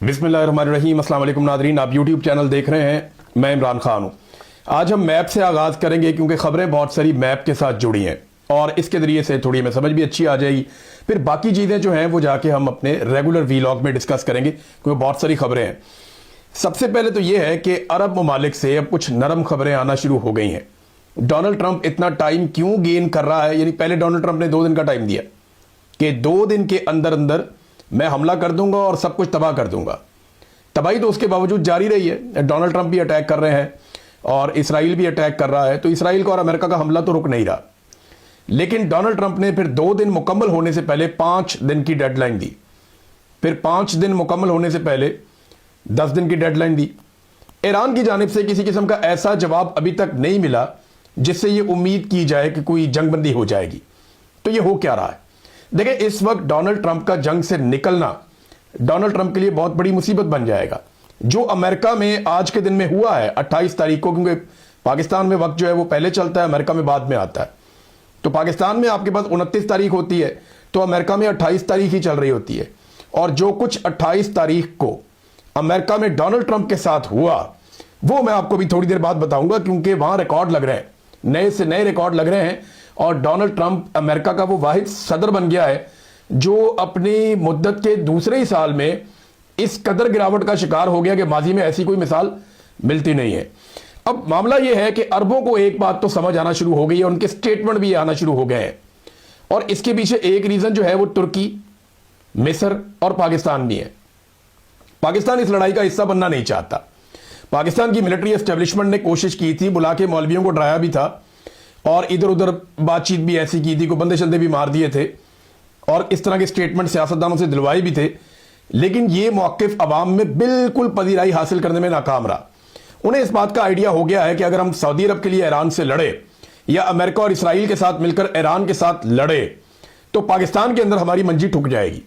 बिस्मिल्लाहिर्रहमानिर्रहीम। अस्सलाम वालेकुम नादरीन, आप यूट्यूब चैनल देख रहे हैं, मैं इमरान खान हूँ। आज हम मैप से आगाज़ करेंगे क्योंकि ख़बरें बहुत सारी मैप के साथ जुड़ी हैं और इसके ज़रिए से थोड़ी हमें समझ भी अच्छी आ जाएगी। फिर बाकी चीज़ें जो हैं वो जाके हम अपने रेगुलर वीलॉग में डिस्कस करेंगे क्योंकि बहुत सारी ख़बरें हैं। सबसे पहले तो ये है कि अरब ममालिक से अब कुछ नरम खबरें आना शुरू हो गई हैं। डोनाल्ड ट्रंप इतना टाइम क्यों गेन कर रहा है? यानी पहले डोनाल्ड ट्रंप ने 2 दिन का टाइम दिया कि 2 दिन के अंदर अंदर मैं हमला कर दूंगा और सब कुछ तबाह कर दूंगा। तबाही तो उसके बावजूद जारी रही है। डोनाल्ड ट्रंप भी अटैक कर रहे हैं और इसराइल भी अटैक कर रहा है, तो इसराइल का और अमेरिका का हमला तो रुक नहीं रहा। लेकिन डोनाल्ड ट्रंप ने फिर 2 दिन मुकम्मल होने से पहले 5 दिन की डेडलाइन दी। फिर 5 दिन मुकम्मल होने से पहले 10 दिन की डेडलाइन दी। ईरान की जानिब से किसी किस्म का ऐसा जवाब अभी तक नहीं मिला जिससे ये उम्मीद की जाए कि कोई जंगबंदी हो जाएगी। तो ये हो क्या रहा है? देखिए, इस वक्त डोनाल्ड ट्रंप का जंग से निकलना डोनाल्ड ट्रंप के लिए बहुत बड़ी मुसीबत बन जाएगा। जो अमेरिका में आज के दिन में हुआ है 28 तारीख को, क्योंकि पाकिस्तान में वक्त जो है वो पहले चलता है, अमेरिका में बाद में आता है। तो पाकिस्तान में आपके पास 29 तारीख होती है, तो अमेरिका में 28 तारीख ही चल रही होती है। और जो कुछ 28 तारीख को अमेरिका में डोनाल्ड ट्रंप के साथ हुआ वो मैं आपको भी थोड़ी देर बाद बताऊंगा, क्योंकि वहां रिकॉर्ड लग रहे हैं, नए से नए रिकॉर्ड लग रहे हैं। और डोनाल्ड ट्रंप अमेरिका का वो वाहिद सदर बन गया है जो अपनी मुद्दत के दूसरे ही साल में इस कदर गिरावट का शिकार हो गया कि माजी में ऐसी कोई मिसाल मिलती नहीं है। अब मामला यह है कि अरबों को एक बात तो समझ आना शुरू हो गई है, उनके स्टेटमेंट भी आना शुरू हो गए हैं। और इसके पीछे एक रीजन जो है वो तुर्की, मिस्र और पाकिस्तान भी है। पाकिस्तान इस लड़ाई का हिस्सा बनना नहीं चाहता। पाकिस्तान की मिलिट्री एस्टेब्लिशमेंट ने कोशिश की थी, बुला के मौलवियों को डराया भी था और इधर उधर बातचीत भी ऐसी की थी, को बंदे शंदे भी मार दिए थे और इस तरह के स्टेटमेंट सियासतदानों से दिलवाए भी थे। लेकिन ये मौक़िफ़ अवाम में बिल्कुल पजीराई हासिल करने में नाकाम रहा। उन्हें इस बात का आइडिया हो गया है कि अगर हम सऊदी अरब के लिए ईरान से लड़े या अमेरिका और इसराइल के साथ मिलकर ईरान के साथ लड़े तो पाकिस्तान के अंदर हमारी मंजी ठुक जाएगी।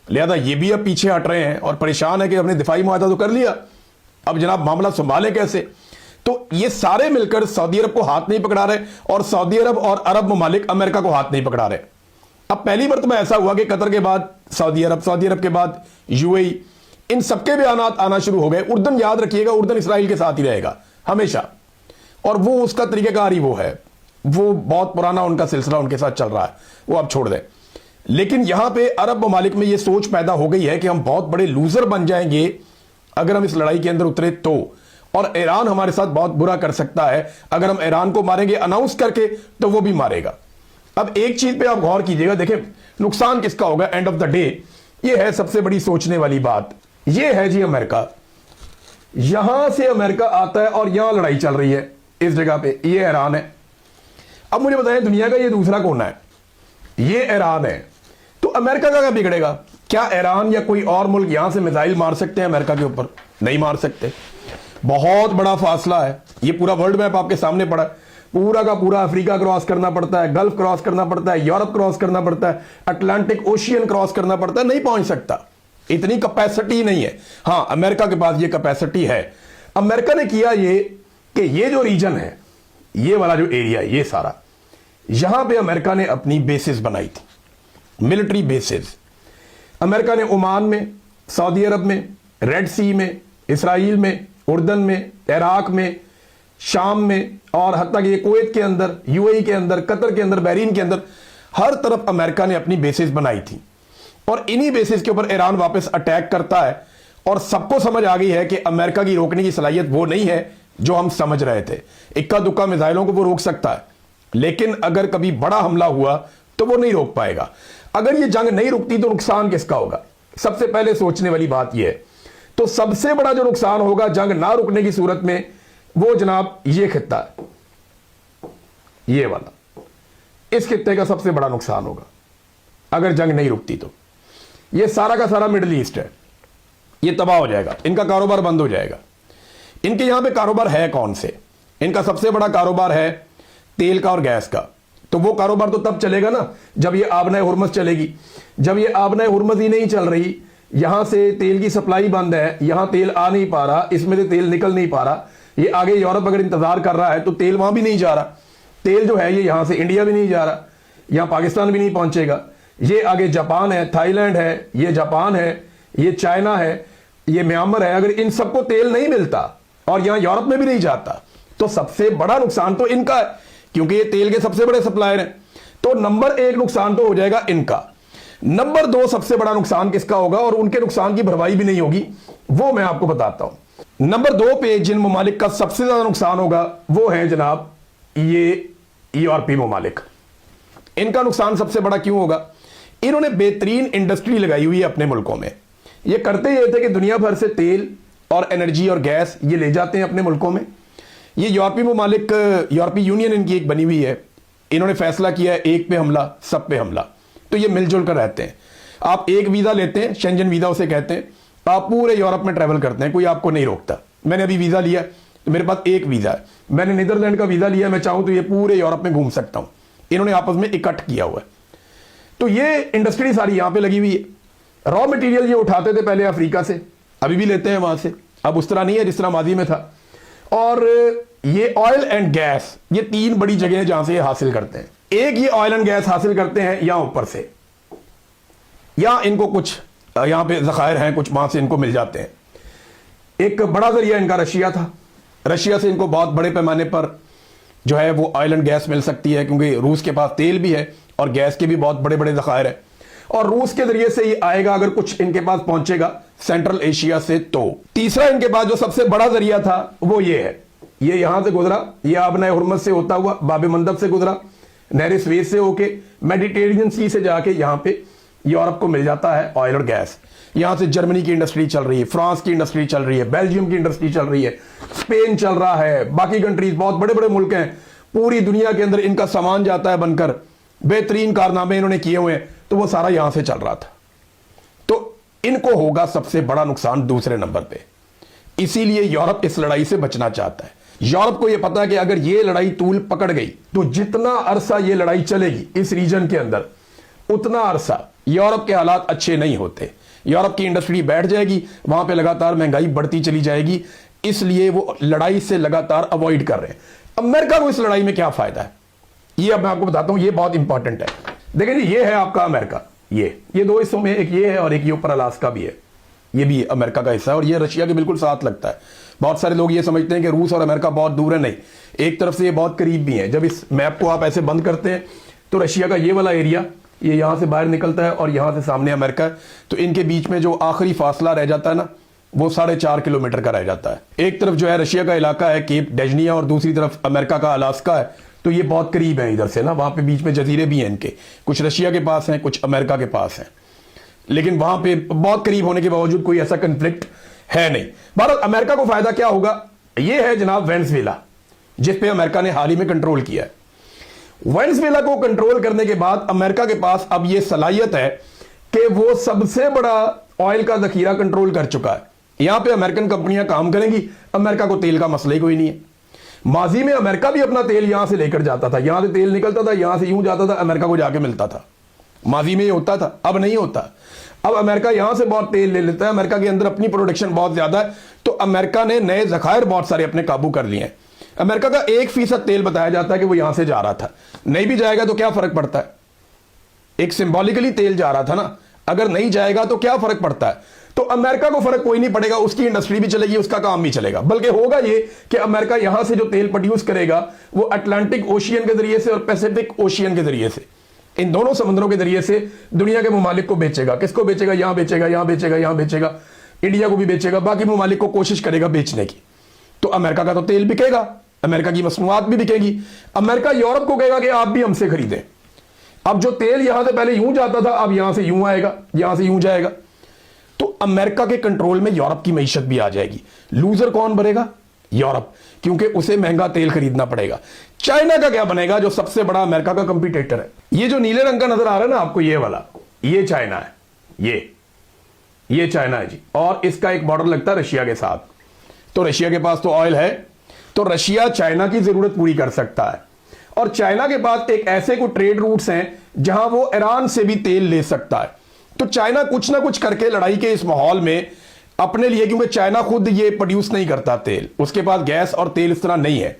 लिहाजा ये भी अब पीछे हट रहे हैं और परेशान है कि हमने दिफाई मुआहदा तो कर लिया, अब जनाब मामला संभाले कैसे। तो ये सारे मिलकर सऊदी अरब को हाथ नहीं पकड़ा रहे और सऊदी अरब और अरब ममालिक अमेरिका को हाथ नहीं पकड़ा रहे। अब पहली मरतबा ऐसा हुआ कि कतर के बाद सऊदी अरब के बाद यूएई, इन सबके बयानात आना शुरू हो गए। उर्दन, याद रखिएगा, उर्दन इसराइल के साथ ही रहेगा हमेशा, और वो उसका तरीक़ाकार ही वो है, वो बहुत पुराना उनका सिलसिला उनके साथ चल रहा है, वो अब छोड़ दें। लेकिन यहां पे अरब ममालिक में ये सोच पैदा हो गई है कि हम बहुत बड़े लूजर बन जाएंगे अगर हम इस लड़ाई के अंदर उतरे तो, और ईरान हमारे साथ बहुत बुरा कर सकता है। अगर हम ईरान को मारेंगे अनाउंस करके तो वो भी मारेगा। अब एक चीज पे आप गौर कीजिएगा, देखिए नुकसान किसका होगा एंड ऑफ द डे, ये है सबसे बड़ी सोचने वाली बात। ये है जी अमेरिका, यहां से अमेरिका आता है और यहां लड़ाई चल रही है इस जगह पे, ये ईरान है। अब मुझे बताएं, दुनिया का ये दूसरा कोना है, ये ईरान है, तो अमेरिका का क्या बिगड़ेगा? क्या ईरान या कोई और मुल्क यहां से मिसाइल मार सकते हैं अमेरिका के ऊपर? नहीं मार सकते। बहुत बड़ा फासला है। ये पूरा वर्ल्ड मैप आपके सामने पड़ा है, पूरा का पूरा अफ्रीका क्रॉस करना पड़ता है, गल्फ क्रॉस करना पड़ता है, यूरोप क्रॉस करना पड़ता है, अटलांटिक ओशियन क्रॉस करना पड़ता है, नहीं पहुंच सकता, इतनी कैपेसिटी नहीं है। हां, अमेरिका के पास ये कैपेसिटी है। अमेरिका ने किया ये कि ये जो रीजन है, ये वाला जो एरिया है, ये सारा, यहां पे अमेरिका ने अपनी बेसिस बनाई थी, मिलिट्री बेसिस। अमेरिका ने ओमान में, सऊदी अरब में, रेड सी में, इसराइल में, उर्दन में, इराक में, शाम में, और हत्ता कि कुवैत के अंदर, यूएई के अंदर, कतर के अंदर, बहरीन के अंदर, हर तरफ अमेरिका ने अपनी बेसिस बनाई थी। और इन्हीं बेसिस के ऊपर ईरान वापस अटैक करता है। और सबको समझ आ गई है कि अमेरिका की रोकने की सलाहियत वो नहीं है जो हम समझ रहे थे। इक्का दुक्का मिसाइलों को वो रोक सकता है, लेकिन अगर कभी बड़ा हमला हुआ तो वो नहीं रोक पाएगा। अगर ये जंग नहीं रुकती तो नुकसान किसका होगा? सबसे पहले सोचने वाली बात यह है। तो सबसे बड़ा जो नुकसान होगा जंग ना रुकने की सूरत में, वो जनाब ये खित्ता है, ये वाला, इस खित्ते का सबसे बड़ा नुकसान होगा अगर जंग नहीं रुकती तो। ये सारा का सारा मिडिल ईस्ट है, ये तबाह हो जाएगा, इनका कारोबार बंद हो जाएगा। इनके यहां पे कारोबार है कौन से? इनका सबसे बड़ा कारोबार है तेल का और गैस का। तो वो कारोबार तो तब चलेगा ना जब ये आबनाए हुर्मस चलेगी। जब ये आबनाए हुर्मस ही नहीं चल रही, यहां से तेल की सप्लाई बंद है, यहां तेल आ नहीं पा रहा, इसमें से तेल निकल नहीं पा रहा, ये आगे यूरोप अगर इंतजार कर रहा है तो तेल वहां भी नहीं जा रहा। तेल जो है ये यहां से इंडिया भी नहीं जा रहा, यहां पाकिस्तान भी नहीं पहुंचेगा, ये आगे जापान है, थाईलैंड है, ये जापान है, ये चाइना है, ये म्यांमार है, अगर इन सबको तेल नहीं मिलता और यहां यूरोप में भी नहीं जाता तो सबसे बड़ा नुकसान तो इनका है, क्योंकि ये तेल के सबसे बड़े सप्लायर हैं। तो नंबर 1 नुकसान तो हो जाएगा इनका। नंबर 2 सबसे बड़ा नुकसान किसका होगा, और उनके नुकसान की भरपाई भी नहीं होगी, वो मैं आपको बताता हूं। नंबर 2 पे जिन ममालिक का सबसे ज्यादा नुकसान होगा वो है जनाब ये यूरोपीय ममालिक। इनका नुकसान सबसे बड़ा क्यों होगा, इन्होंने बेहतरीन इंडस्ट्री लगाई हुई है अपने मुल्कों में। ये करते ये थे कि दुनिया भर से तेल और एनर्जी और गैस ये ले जाते हैं अपने मुल्कों में। ये यूरोपीय ममालिक, यूरोपीय यूनियन इनकी एक बनी हुई है, इन्होंने फैसला किया है एक पे हमला सब पे हमला, तो ये मिलजुल कर रहते हैं। आप एक वीजा लेते हैं, शेंजन वीजा उसे कहते हैं, आप पूरे यूरोप में ट्रैवल करते हैं, कोई आपको नहीं रोकता। मैंने अभी वीजा लिया तो मेरे पास एक वीजा है, मैंने नीदरलैंड का वीजा लिया, मैं चाहूं तो ये पूरे यूरोप में घूम सकता हूं। इन्होंने आपस में इकट्ठ किया हुआ है, तो ये इंडस्ट्री सारी यहां पे लगी हुई है। रॉ मटेरियल ये उठाते थे पहले अफ्रीका से, अभी भी लेते हैं वहां से, अब उस तरह नहीं है जिस तरह माजी में था। और ये ऑयल एंड गैस, ये 3 बड़ी जगह जहां से ये हासिल करते हैं। एक ये ऑयल एंड गैस हासिल करते हैं यहां ऊपर से, या इनको कुछ यहां पे जखायर हैं, कुछ वहां से इनको मिल जाते हैं। एक बड़ा जरिया इनका रशिया था, रशिया से इनको बहुत बड़े पैमाने पर जो है वो ऑयल एंड गैस मिल सकती है, क्योंकि रूस के पास तेल भी है और गैस के भी बहुत बड़े बड़े जखायर है, और रूस के जरिए से ये आएगा अगर कुछ इनके पास पहुंचेगा सेंट्रल एशिया से। तो तीसरा इनके पास जो सबसे बड़ा जरिया था वो ये है, ये यहां से गुजरा, ये आबना हुर्मुज़ से होता हुआ बाब मंदब से गुजरा, नहर स्वेज से होके मेडिटेरियन सी से जाके यहां पे यूरोप को मिल जाता है ऑयल और गैस। यहां से जर्मनी की इंडस्ट्री चल रही है, फ्रांस की इंडस्ट्री चल रही है, बेल्जियम की इंडस्ट्री चल रही है, स्पेन चल रहा है, बाकी कंट्रीज, बहुत बड़े बड़े मुल्क हैं, पूरी दुनिया के अंदर इनका सामान जाता है बनकर। बेहतरीन कारनामे इन्होंने किए हुए हैं, तो वो सारा यहां से चल रहा था। तो इनको होगा सबसे बड़ा नुकसान दूसरे नंबर पे, इसीलिए यूरोप इस लड़ाई से बचना चाहता है। यूरोप को यह पता है कि अगर ये लड़ाई तूल पकड़ गई तो जितना अरसा ये लड़ाई चलेगी इस रीजन के अंदर, उतना अरसा यूरोप के हालात अच्छे नहीं होते। यूरोप की इंडस्ट्री बैठ जाएगी, वहां पे लगातार महंगाई बढ़ती चली जाएगी, इसलिए वो लड़ाई से लगातार अवॉइड कर रहे हैं। अमेरिका को इस लड़ाई में क्या फायदा है, ये अब मैं आपको बताता हूं, ये बहुत इंपॉर्टेंट है। देखिए ये है आपका अमेरिका, ये 2 हिस्सों में, एक ये है और एक ये ऊपर अलास्का भी है, ये भी अमेरिका का हिस्सा है, और ये रशिया के बिल्कुल साथ लगता है। बहुत सारे लोग ये समझते हैं कि रूस और अमेरिका बहुत दूर है, नहीं, एक तरफ से ये बहुत करीब भी है। जब इस मैप को आप ऐसे बंद करते हैं तो रशिया का ये वाला एरिया ये यहां से बाहर निकलता है और यहां से सामने अमेरिका है, तो इनके बीच में जो आखिरी फासला रह जाता है ना, वो 4.5 किलोमीटर का रह जाता है। एक तरफ जो है रशिया का इलाका है केप डेजनिया और दूसरी तरफ अमेरिका का अलास्का है, तो ये बहुत करीब है इधर से ना, वहां पे बीच में जजीरे भी हैं इनके, कुछ रशिया के पास हैं, कुछ अमेरिका के पास हैं, लेकिन वहां पे बहुत करीब होने के बावजूद कोई ऐसा कंफ्लिक्ट है नहीं। भारत अमेरिका को फायदा क्या होगा, ये है जनाब वेनेजुएला, जिस पे अमेरिका ने हाल ही में कंट्रोल किया है। वेनेजुएला को कंट्रोल करने के बाद अमेरिका के पास अब यह सलाहियत है कि वो सबसे बड़ा ऑयल का जखीरा कंट्रोल कर चुका है। यहां पे अमेरिकन कंपनियां काम करेंगी, अमेरिका को तेल का मसला ही कोई नहीं है। माजी में अमेरिका भी अपना तेल यहां से लेकर जाता था, यहां से तेल निकलता था, यहां से यूं जाता था, अमेरिका को जाके मिलता था। माजी में ये होता था, अब नहीं होता। अब अमेरिका यहां से बहुत तेल ले लेता है, अमेरिका के अंदर अपनी प्रोडक्शन बहुत ज्यादा है, तो अमेरिका ने नए जखायर बहुत सारे अपने काबू कर लिए हैं। अमेरिका का 1% तेल बताया जाता है कि वो यहां से जा रहा था, नहीं भी जाएगा तो क्या फर्क पड़ता है, एक सिंबॉलिकली तेल जा रहा था ना, अगर नहीं जाएगा तो क्या फर्क पड़ता है। तो अमेरिका को फर्क कोई नहीं पड़ेगा, उसकी इंडस्ट्री भी चलेगी, उसका काम भी चलेगा। बल्कि होगा ये कि अमेरिका यहां से जो तेल प्रोड्यूस करेगा वो अटलांटिक ओशियन के जरिए से और पैसिफिक ओशियन के जरिए से, इन दोनों समुद्रों के जरिए से दुनिया के ममालिक को बेचेगा। किसको बेचेगा, यहां बेचेगा, यहां बेचेगा, यहां बेचेगा, इंडिया को भी बेचेगा, बाकी ममालिक को कोशिश करेगा बेचने की। तो अमेरिका का तो तेल बिकेगा, अमेरिका की मसनूआत भी बिकेगी। अमेरिका यूरोप को कहेगा कि आप भी हमसे खरीदें। अब जो तेल यहां से पहले यूं जाता था, अब यहां से यूं आएगा, यहां से यूं जाएगा, तो अमेरिका के कंट्रोल में यूरोप की मईशत भी आ जाएगी। लूजर कौन बनेगा, यूरोप, क्योंकि उसे महंगा तेल खरीदना पड़ेगा। चाइना का क्या बनेगा, जो सबसे बड़ा अमेरिका का कंपटीटर है। ये जो नीले रंग का नजर आ रहा है ना आपको, ये वाला, ये चाइना है, ये चाइना है जी, और इसका एक बॉर्डर लगता है रशिया के साथ। तो रशिया के पास तो ऑयल है, तो रशिया चाइना की जरूरत पूरी कर सकता है, और चाइना के पास एक ऐसे को ट्रेड रूट्स हैं जहां वो ईरान से भी तेल ले सकता है। तो चाइना कुछ ना कुछ करके लड़ाई के इस माहौल में अपने लिए, क्योंकि चाइना खुद ये प्रोड्यूस नहीं करता तेल, उसके पास गैस और तेल इस तरह नहीं है,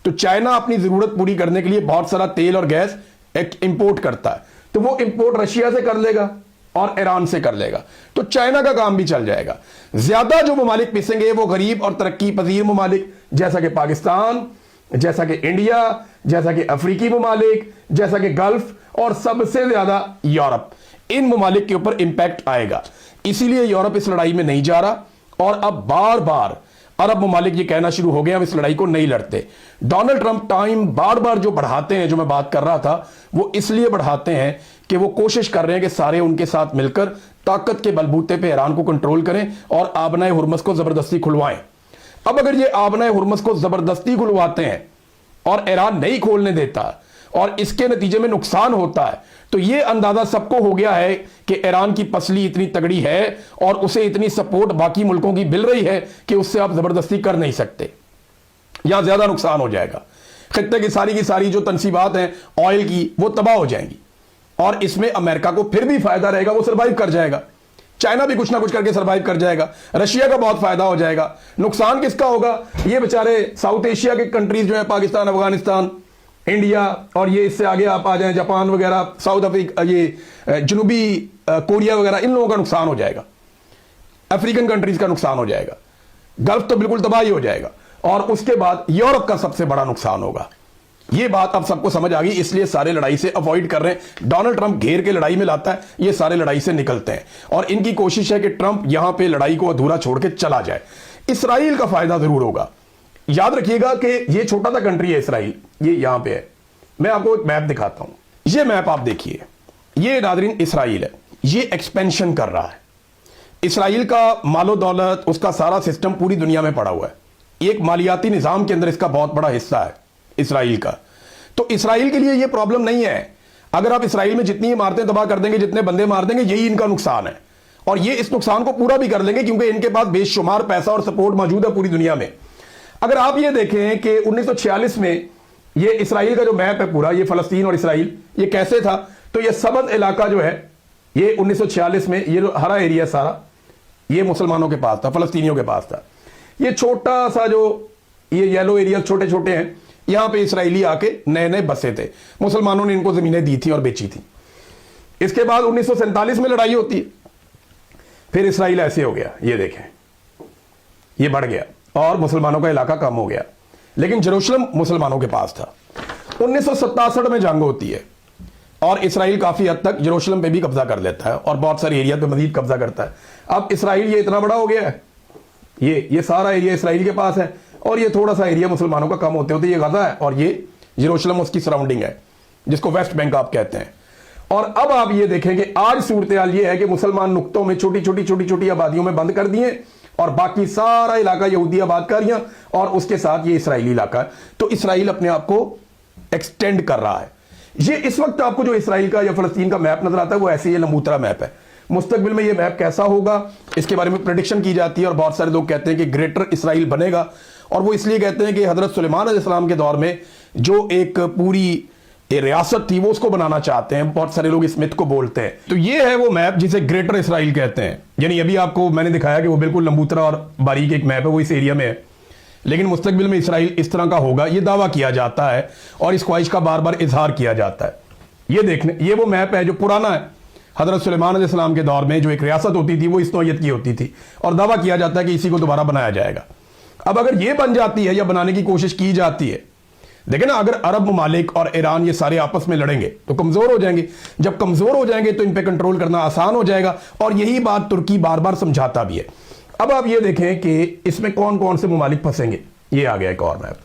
तो चाइना अपनी जरूरत पूरी करने के लिए बहुत सारा तेल और गैस इंपोर्ट करता है। तो वो इंपोर्ट रशिया से कर लेगा और ईरान से कर लेगा तो चाइना का काम भी चल जाएगा। ज्यादा जो ममालिक पिसेंगे वो गरीब और तरक्की पजीर ममालिक, जैसा कि पाकिस्तान, जैसा कि इंडिया, जैसा कि अफ्रीकी ममालिक, जैसा कि गल्फ और सबसे ज्यादा यूरोप। इन ममालिक के ऊपर इंपैक्ट आएगा। इसीलिए यूरोप इस लड़ाई में नहीं जा रहा और अब बार बार अरब ममालिक ये कहना शुरू हो गए हम इस लड़ाई को नहीं लड़ते। डोनाल्ड ट्रंप टाइम बार बार जो बढ़ाते हैं, जो मैं बात कर रहा था, वो इसलिए बढ़ाते हैं कि वो कोशिश कर रहे हैं कि सारे उनके साथ मिलकर ताकत के बलबूते पे ईरान को कंट्रोल करें और आबनाए हुर्मस को जबरदस्ती खुलवाएं। अब अगर ये आबनाए हुर्मस को जबरदस्ती खुलवाते हैं और ईरान नहीं खोलने देता और इसके नतीजे में नुकसान होता है, तो यह अंदाजा सबको हो गया है कि ईरान की पसली इतनी तगड़ी है और उसे इतनी सपोर्ट बाकी मुल्कों की मिल रही है कि उससे आप जबरदस्ती कर नहीं सकते, या ज्यादा नुकसान हो जाएगा। खित्ते की सारी जो तनसीबात हैं ऑयल की, वो तबाह हो जाएंगी और इसमें अमेरिका को फिर भी फायदा रहेगा, वो सर्वाइव कर जाएगा। चाइना भी कुछ ना कुछ करके सर्वाइव कर जाएगा, रशिया का बहुत फायदा हो जाएगा। नुकसान किसका होगा? ये बेचारे साउथ एशिया के कंट्रीज जो है, पाकिस्तान, अफगानिस्तान, इंडिया, और ये इससे आगे आप आ जाएं जापान वगैरह, साउथ अफ्रीका, ये जनूबी कोरिया वगैरह, इन लोगों का नुकसान हो जाएगा। अफ्रीकन कंट्रीज का नुकसान हो जाएगा। गल्फ तो बिल्कुल तबाही हो जाएगा और उसके बाद यूरोप का सबसे बड़ा नुकसान होगा। ये बात अब सबको समझ आ गई, इसलिए सारे लड़ाई से अवॉइड कर रहे हैं। डोनाल्ड ट्रंप घेर के लड़ाई में लाता है, ये सारे लड़ाई से निकलते हैं और इनकी कोशिश है कि ट्रंप यहां पे लड़ाई को अधूरा छोड़ के चला जाए। इसराइल का फायदा जरूर होगा। याद रखिएगा कि ये छोटा सा कंट्री है इसराइल, ये यहां पे है। मैं आपको एक मैप दिखाता हूं, ये मैप आप देखिए, ये नादरीन इसराइल है, ये एक्सपेंशन कर रहा है। इसराइल का मालो दौलत, उसका सारा सिस्टम पूरी दुनिया में पड़ा हुआ है। एक मालियाती निजाम के अंदर इसका बहुत बड़ा हिस्सा है इसराइल का। तो इसराइल के लिए यह प्रॉब्लम नहीं है। अगर आप इसराइल में जितनी इमारतें तबाह कर देंगे, जितने बंदे मार देंगे, यही इनका नुकसान है और ये इस नुकसान को पूरा भी कर लेंगे क्योंकि इनके पास बेशुमार पैसा और सपोर्ट मौजूद है पूरी दुनिया में। अगर आप ये देखें कि 1946 में ये इसराइल का जो मैप है पूरा, ये फलस्तीन और इसराइल, ये कैसे था, तो ये सबद इलाका जो है, ये 1946 में ये हरा एरिया सारा ये मुसलमानों के पास था, फलस्तीनियों के पास था। ये छोटा सा जो ये येलो एरिया छोटे छोटे हैं, यहां पे इसराइली आके नए नए बसे थे, मुसलमानों ने इनको जमीनें दी थी और बेची थी। इसके बाद 1947 में लड़ाई होती है, फिर इसराइल ऐसे हो गया, ये देखें, ये बढ़ गया और मुसलमानों का इलाका कम हो गया, लेकिन जेरूशलम मुसलमानों के पास था। 1967 में जंग होती है और इसराइल काफी हद तक जेरूशलम पे भी कब्जा कर लेता है और बहुत सारे एरिया पे मजीद कब्जा करता है। अब इसराइल ये इतना बड़ा हो गया है, ये सारा एरिया इसराइल के पास है और ये थोड़ा सा एरिया मुसलमानों का कम होते होते ये गजा है और ये जेरूशलम उसकी सराउंडिंग है, जिसको वेस्ट बैंक आप कहते हैं। और अब आप ये देखें कि आज सूरत हाल ये है कि मुसलमान नुक्तों में छोटी छोटी आबादियों में बंद कर दिए और बाकी सारा इलाका यहूदी आबादकारियां और उसके साथ ये इसराइली इलाका है। तो इसराइल अपने आप को एक्सटेंड कर रहा है। ये इस वक्त आपको जो इसराइल का या फलस्तीन का मैप नजर आता है वो ऐसे ये लंबूतरा मैप है। मुस्तकबिल में ये मैप कैसा होगा इसके बारे में प्रेडिक्शन की जाती है और बहुत सारे लोग कहते हैं कि ग्रेटर इसराइल बनेगा, और वो इसलिए कहते हैं कि हजरत सुलेमान अलैहिस्सलाम के दौर में जो एक पूरी रियासत थी वो उसको बनाना चाहते हैं। बहुत सारे लोग इस मिथ को बोलते हैं। तो ये है वो मैप जिसे ग्रेटर इसराइल कहते हैं। यानी अभी आपको मैंने दिखाया कि वो बिल्कुल लंबूतरा और बारीक एक मैप है, वो इस एरिया में है, लेकिन मुस्तकबिल में इसराइल इस तरह का होगा, ये दावा किया जाता है और इस ख्वाहिश का बार बार इजहार किया जाता है। ये देखने, ये वो मैप है जो पुराना है, हजरत सुलेमान अलैहिस्सलाम के दौर में जो एक रियासत होती थी वो इस नौयत की होती थी और दावा किया जाता है कि इसी को दोबारा बनाया जाएगा। अब अगर ये बन जाती है या बनाने की कोशिश की जाती है, देखें ना, अगर अरब ममालिक और ईरान ये सारे आपस में लड़ेंगे तो कमजोर हो जाएंगे। जब कमजोर हो जाएंगे तो इन पे कंट्रोल करना आसान हो जाएगा और यही बात तुर्की बार बार समझाता भी है। अब आप ये देखें कि इसमें कौन कौन से ममालिक फंसेंगे। ये आ गया एक और मैप,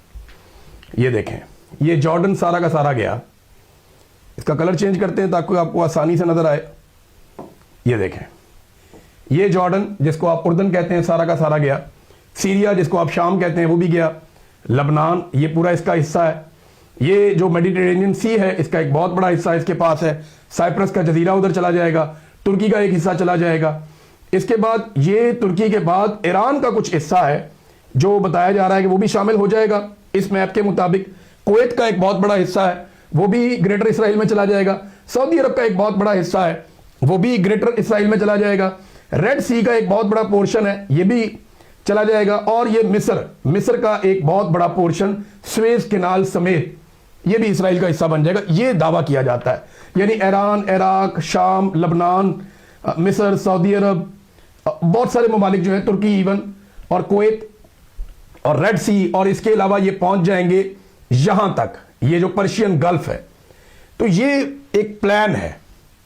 ये देखें, ये जॉर्डन सारा का सारा गया। इसका कलर चेंज करते हैं ताकि आपको आसानी से नजर आए। ये देखें, ये जॉर्डन जिसको आप उर्दन कहते हैं सारा का सारा गया। सीरिया जिसको आप शाम कहते हैं वो भी गया। लबनान ये पूरा इसका हिस्सा है। ये जो मेडिटेरेनियन सी है इसका एक बहुत बड़ा हिस्सा इसके पास है। साइप्रस का जजीरा उधर चला जाएगा, तुर्की का एक हिस्सा चला जाएगा। इसके बाद ये तुर्की के बाद ईरान का कुछ हिस्सा है जो बताया जा रहा है कि वो भी शामिल हो जाएगा इस मैप के मुताबिक। कुवैत का एक बहुत बड़ा हिस्सा है वो भी ग्रेटर इसराइल में चला जाएगा। सऊदी अरब का एक बहुत बड़ा हिस्सा है वो भी ग्रेटर इसराइल में चला जाएगा। रेड सी का एक बहुत बड़ा पोर्शन है ये भी चला जाएगा। और ये मिस्र का एक बहुत बड़ा पोर्शन स्वेज कैनाल समेत ये भी इसराइल का हिस्सा बन जाएगा, ये दावा किया जाता है। यानी ईरान, इराक, शाम, लबनान, मिस्र, सऊदी अरब, बहुत सारे ममालिक जो है, तुर्की इवन, और कुवैत और रेड सी, और इसके अलावा ये पहुंच जाएंगे यहां तक, ये जो पर्शियन गल्फ है। तो ये एक प्लान है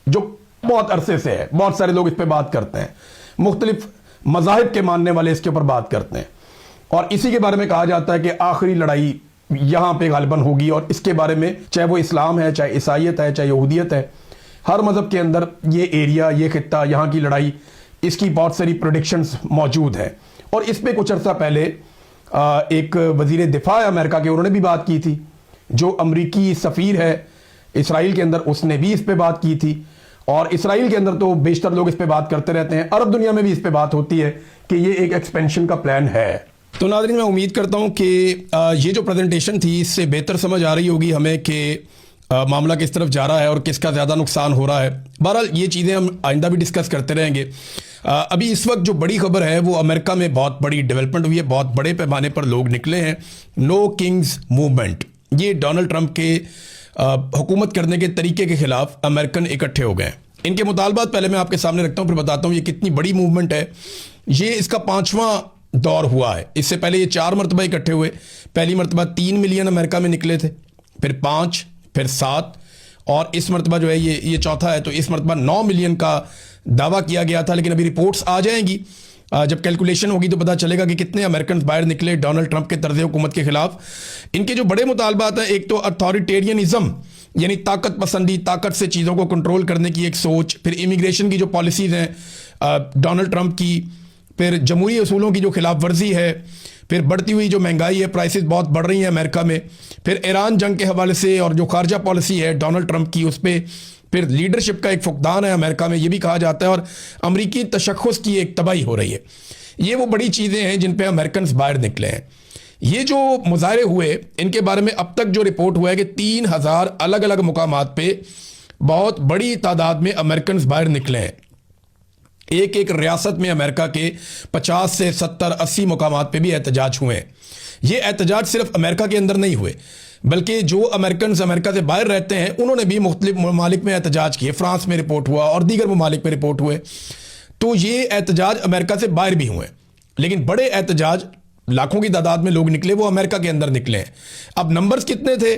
जो बहुत अरसे से है, बहुत सारे लोग इस पर बात करते हैं, मुख्तलिफ मज़ाहिब के मानने वाले इसके ऊपर बात करते हैं, और इसी के बारे में कहा जाता है कि आखिरी लड़ाई यहां पे गालिबन होगी। और इसके बारे में, चाहे वो इस्लाम है, चाहे ईसाइयत है, चाहे यहूदियत है, हर मज़हब के अंदर ये एरिया, ये खित्ता, यहाँ की लड़ाई, इसकी बहुत सारी प्रोडिक्शंस मौजूद हैं। और इस पर कुछ अर्सा पहले एक वज़ीर दिफा है अमेरिका के, उन्होंने भी बात की थी। जो अमरीकी सफ़ीर है इसराइल के अंदर, उसने भी इस पर बात की थी। और इसराइल के अंदर तो बेशतर लोग इस पर बात करते रहते हैं, अरब दुनिया में भी इस पर बात होती है कि ये एक एक्सपेंशन का प्लान है। तो नाज़रीन, मैं उम्मीद करता हूँ कि ये जो प्रेजेंटेशन थी, इससे बेहतर समझ आ रही होगी हमें कि मामला किस तरफ जा रहा है और किसका ज़्यादा नुकसान हो रहा है। बहरहाल ये चीज़ें हम आइंदा भी डिस्कस करते रहेंगे। अभी इस वक्त जो बड़ी खबर है वो अमेरिका में बहुत बड़ी डेवलपमेंट हुई है, बहुत बड़े पैमाने पर लोग निकले हैं। नो किंग्स मूवमेंट, ये डोनाल्ड ट्रंप के हुकूमत करने के तरीके के खिलाफ अमेरिकन इकट्ठे हो गए। इनके मुतालबात पहले मैं आपके सामने रखता हूँ, फिर बताता हूँ ये कितनी बड़ी मूवमेंट है। ये इसका 5वां दौर हुआ है। इससे पहले ये 4 मरतबा इकट्ठे हुए। पहली मरतबा 3 मिलियन अमेरिका में निकले थे, फिर 5, फिर 7, और इस मरतबा जो है ये चौथा है। तो इस मरतबा 9 मिलियन का दावा किया गया था, लेकिन अभी रिपोर्ट्स आ जाएंगी, जब कैलकुलेशन होगी तो पता चलेगा कि कितने अमेरिकन बाहर निकले डोनाल्ड ट्रंप के तर्ज हुकूमत के खिलाफ। इनके जो बड़े मुतालबात हैं, एक तो अथॉरिटेरियनिज्म, यानी ताकत पसंदी, ताकत से चीज़ों को कंट्रोल करने की एक सोच, फिर इमिग्रेशन की जो पॉलिसीज़ हैं डोनाल्ड ट्रंप की, फिर जमहूरी असूलों की जो खिलाफ वर्जी है, फिर बढ़ती हुई जो महंगाई है, प्राइसेस बहुत बढ़ रही हैं अमेरिका में, फिर ईरान जंग के हवाले से और जो खारजा पॉलिसी है डोनाल्ड ट्रंप की, उस पर फिर लीडरशिप का एक फुकदान है अमेरिका में, ये भी कहा जाता है, और अमरीकी तशख़्ख़ुस की एक तबाही हो रही है। ये वो बड़ी चीज़ें हैं जिन पे अमेरिकन बाहर निकले हैं। ये जो मुजाहरे हुए, इनके बारे में अब तक जो रिपोर्ट हुआ है कि 3000 अलग अलग मुकामात पे बहुत बड़ी तादाद में अमेरिकन बाहर निकले हैं। एक एक रियासत में अमेरिका के 50 से 70-80 मुकामात पे भी एहतजाज हुए हैं। ये एहतजाज सिर्फ अमेरिका के अंदर नहीं हुए, बल्कि जो अमेरिकन अमेरिका से बाहर रहते हैं उन्होंने भी मुख्तलिफ ममालिक में एहतजाज किए। फ्रांस में रिपोर्ट हुआ और दीगर ममालिक में रिपोर्ट हुए। तो ये एहतजाज अमेरिका से बाहर भी हुए, लेकिन बड़े एहतजाज, लाखों की तादाद में लोग निकले, वो अमेरिका के अंदर निकले हैं। अब नंबर्स कितने थे,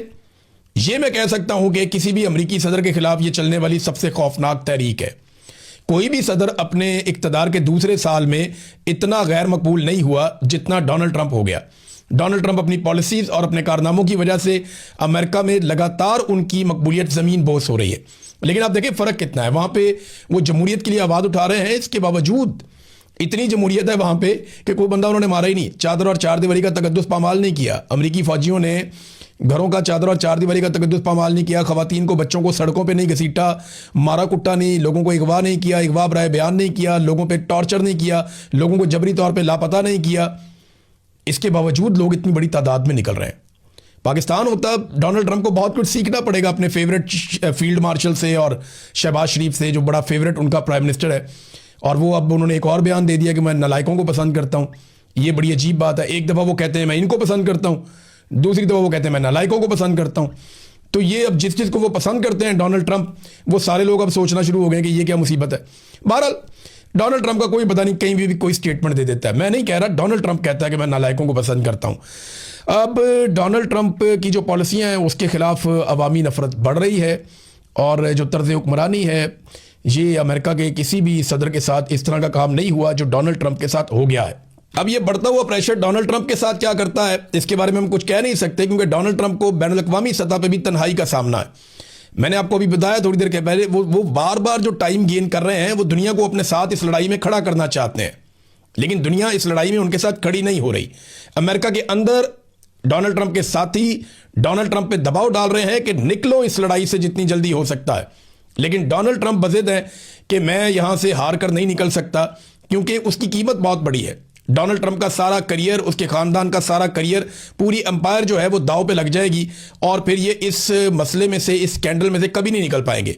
ये मैं कह सकता हूं कि किसी भी अमरीकी सदर के खिलाफ ये चलने वाली सबसे खौफनाक तहरीक है। कोई भी सदर अपने इक़्तिदार के दूसरे साल में इतना गैर मकबूल नहीं हुआ जितना डोनाल्ड ट्रंप हो गया। डोनाल्ड ट्रंप अपनी पॉलिसीज़ और अपने कारनामों की वजह से अमेरिका में लगातार उनकी मकबूलियत ज़मीन बोस हो रही है। लेकिन आप देखें फ़र्क कितना है, वहाँ पे वो जमहूरियत के लिए आवाज़ उठा रहे हैं, इसके बावजूद इतनी जमहूरियत है वहाँ पे कि कोई बंदा उन्होंने मारा ही नहीं। चादर और चार दीवारी का तकद्दुस पामाल नहीं किया। अमरीकी फ़ौजियों ने घरों का चादर और चार दीवारी का तकद्दुस पामाल नहीं किया। ख़वातीन को, बच्चों को सड़कों पे नहीं घसीटा, मारा कुट्टा नहीं, लोगों को अगवा नहीं किया, अगवा बराए बयान नहीं किया, लोगों पे टॉर्चर नहीं किया, लोगों को जबरी तौर पे लापता नहीं किया। इसके बावजूद लोग इतनी बड़ी तादाद में निकल रहे हैं। पाकिस्तान होता, डोनाल्ड ट्रंप को बहुत कुछ सीखना पड़ेगा अपने फेवरेट फील्ड मार्शल से और शहबाज शरीफ से, जो बड़ा फेवरेट उनका प्राइम मिनिस्टर है। और वो अब उन्होंने एक और बयान दे दिया कि मैं नालायकों को पसंद करता हूँ। ये बड़ी अजीब बात है। एक दफ़ा वो कहते हैं मैं इनको पसंद करता हूँ, दूसरी दफ़ा वो कहते हैं मैं नालायकों को पसंद करता हूँ। तो ये अब जिस चीज़ को वो पसंद करते हैं डोनाल्ड ट्रंप, वो सारे लोग अब सोचना शुरू हो गए कि ये क्या मुसीबत है। बहरहाल डोनाल्ड ट्रंप का कोई पता नहीं, कहीं भी कोई स्टेटमेंट दे देता है। मैं नहीं कह रहा, डोनाल्ड ट्रंप कहता है कि मैं नालायकों को पसंद करता हूँ। अब डोनाल्ड ट्रंप की जो पॉलिसियाँ हैं उसके खिलाफ अवामी नफरत बढ़ रही है, और जो तर्ज हुक्मरानी है, ये अमेरिका के किसी भी सदर के साथ इस तरह का काम नहीं हुआ जो डोनाल्ड ट्रंप के साथ हो गया है। अब ये बढ़ता हुआ प्रेशर डोनाल्ड ट्रंप के साथ क्या करता है, इसके बारे में हम कुछ कह नहीं सकते, क्योंकि डोनाल्ड ट्रंप को बैनुल अक़वामी सतह पर भी तन्हाई का सामना है। मैंने आपको अभी बताया थोड़ी देर के पहले, वो बार बार जो टाइम गेन कर रहे हैं, वो दुनिया को अपने साथ इस लड़ाई में खड़ा करना चाहते हैं, लेकिन दुनिया इस लड़ाई में उनके साथ खड़ी नहीं हो रही। अमेरिका के अंदर डोनाल्ड ट्रंप के साथी डोनाल्ड ट्रंप पे दबाव डाल रहे हैं कि निकलो इस लड़ाई से जितनी जल्दी हो सकता है, लेकिन डोनाल्ड ट्रंप बज़िद है कि मैं यहां से हार कर नहीं निकल सकता, क्योंकि उसकी कीमत बहुत बड़ी है। डोनाल्ड ट्रंप का सारा करियर, उसके ख़ानदान का सारा करियर, पूरी एम्पायर जो है वो दाव पे लग जाएगी, और फिर ये इस मसले में से, इस स्कैंडल में से कभी नहीं निकल पाएंगे।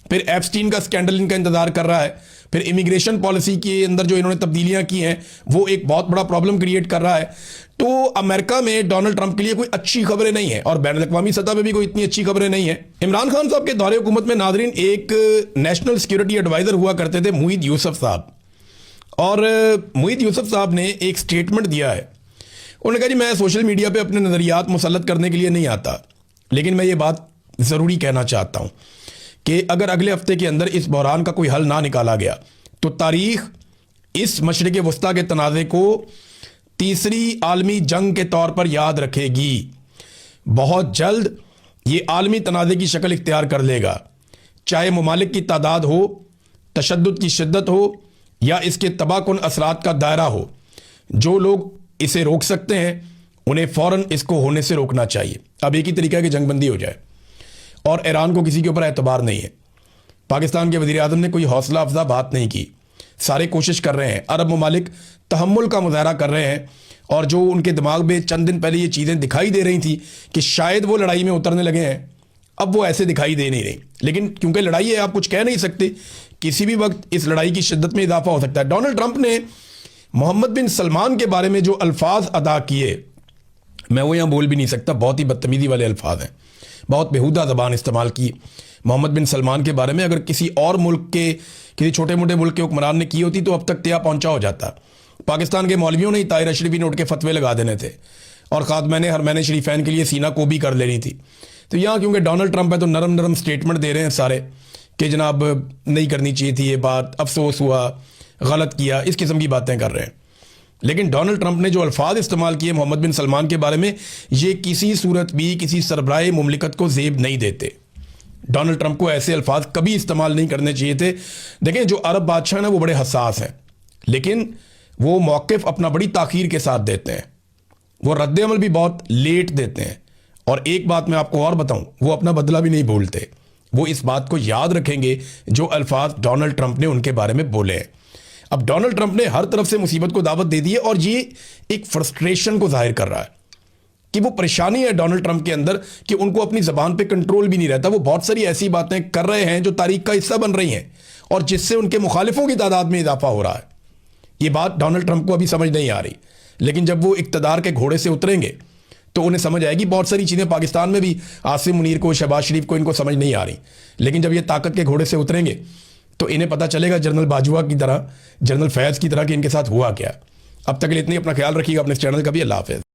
फिर एप्स्टीन का स्कैंडल इनका इंतज़ार कर रहा है, फिर इमिग्रेशन पॉलिसी के अंदर जो इन्होंने तब्दीलियां की हैं वो एक बहुत बड़ा प्रॉब्लम क्रिएट कर रहा है। तो अमेरिका में डोनाल्ड ट्रंप के लिए कोई अच्छी खबरें नहीं है और बैनुल अक़वामी सतह पे भी कोई इतनी अच्छी खबरें नहीं है। इमरान खान साहब के दौरे हुकूमत में नादरीन एक नेशनल सिक्योरिटी एडवाइजर हुआ करते थे मुईद यूसुफ साहब, और मुईद यूसुफ साहब ने एक स्टेटमेंट दिया है। उन्होंने कहा जी मैं सोशल मीडिया पे अपने नज़रियात मुसल्लत करने के लिए नहीं आता, लेकिन मैं ये बात ज़रूरी कहना चाहता हूँ कि अगर अगले हफ्ते के अंदर इस बहरान का कोई हल ना निकाला गया तो तारीख इस मशरिक़ वस्ता के तनाज़े को तीसरी आलमी जंग के तौर पर याद रखेगी। बहुत जल्द ये आलमी तनाज़े की शक्ल इख्तियार कर लेगा, चाहे ममालिक की तादाद हो, तशद्दुद की शिद्दत हो या इसके तबाहकुन असरात का दायरा हो। जो लोग इसे रोक सकते हैं उन्हें फ़ौरन इसको होने से रोकना चाहिए। अब एक ही तरीका है कि जंगबंदी हो जाए, और ईरान को किसी के ऊपर एतबार नहीं है। पाकिस्तान के वज़ीर आज़म ने कोई हौसला अफजा बात नहीं की, सारे कोशिश कर रहे हैं। अरब ममालिक तहम्मुल का मुज़ाहरा कर रहे हैं, और जो उनके दिमाग में चंद दिन पहले ये चीज़ें दिखाई दे रही थी कि शायद वो लड़ाई में उतरने लगे हैं, अब वो ऐसे दिखाई दे नहीं रही। लेकिन क्योंकि लड़ाई है, आप कुछ कह नहीं सकते, किसी भी वक्त इस लड़ाई की शिद्दत में इजाफा हो सकता है। डोनाल्ड ट्रंप ने मोहम्मद बिन सलमान के बारे में जो अल्फाज अदा किए, मैं वो यहाँ बोल भी नहीं सकता, बहुत ही बदतमीज़ी वाले अल्फाज हैं, बहुत बेहुदा ज़बान इस्तेमाल की मोहम्मद बिन सलमान के बारे में। अगर किसी और मुल्क के, किसी छोटे मोटे मुल्क के हुक्मरान ने की होती तो अब तक त्या पहुंचा हो जाता। पाकिस्तान के मौलवियों ने ताहिर अशरफी ने उठ के फतवे लगा देने थे, और खातमैन हरमैन शरीफैन के लिए सीना को भी कर लेनी थी। तो यहाँ क्योंकि डोनाल्ड ट्रंप है तो नरम नरम स्टेटमेंट दे रहे हैं सारे कि जनाब नहीं करनी चाहिए थी ये बात, अफसोस हुआ, गलत किया, इस किस्म की बातें कर रहे हैं। लेकिन डोनाल्ड ट्रंप ने जो अल्फाज इस्तेमाल किए मोहम्मद बिन सलमान के बारे में, ये किसी सूरत भी किसी सरबराह मुमलिकत को ज़ेब नहीं देते। डोनाल्ड ट्रंप को ऐसे अल्फाज कभी इस्तेमाल नहीं करने चाहिए थे। देखें, जो अरब बादशाह हैं वो बड़े हसास हैं, लेकिन वो मौक़िफ़ अपना बड़ी ताख़ीर के साथ देते हैं, वो रद्द अमल भी बहुत लेट देते हैं। और एक बात मैं आपको और बताऊं, वो अपना बदला भी नहीं भूलते। वो इस बात को याद रखेंगे जो अल्फाज डोनाल्ड ट्रंप ने उनके बारे में बोले हैं। अब डोनाल्ड ट्रंप ने हर तरफ से मुसीबत को दावत दे दी है, और ये एक फ्रस्ट्रेशन को जाहिर कर रहा है कि वो परेशानी है डोनाल्ड ट्रंप के अंदर कि उनको अपनी ज़बान पे कंट्रोल भी नहीं रहता। वो बहुत सारी ऐसी बातें कर रहे हैं जो तारीख का हिस्सा बन रही हैं, और जिससे उनके मुखालिफों की तादाद में इजाफा हो रहा है। ये बात डोनाल्ड ट्रंप को अभी समझ नहीं आ रही, लेकिन जब वो इक़्तिदार के घोड़े से उतरेंगे तो उन्हें समझ आएगी। बहुत सारी चीज़ें पाकिस्तान में भी आसिम मुनीर को, शहबाज शरीफ को, इनको समझ नहीं आ रही, लेकिन जब ये ताकत के घोड़े से उतरेंगे तो इन्हें पता चलेगा जनरल बाजवा की तरह, जनरल फैज़ की तरह कि इनके साथ हुआ क्या। अब तक के लिए इतनी, अपना ख्याल रखिएगा, अपने इस चैनल का भी। अल्लाह हाफ़िज़।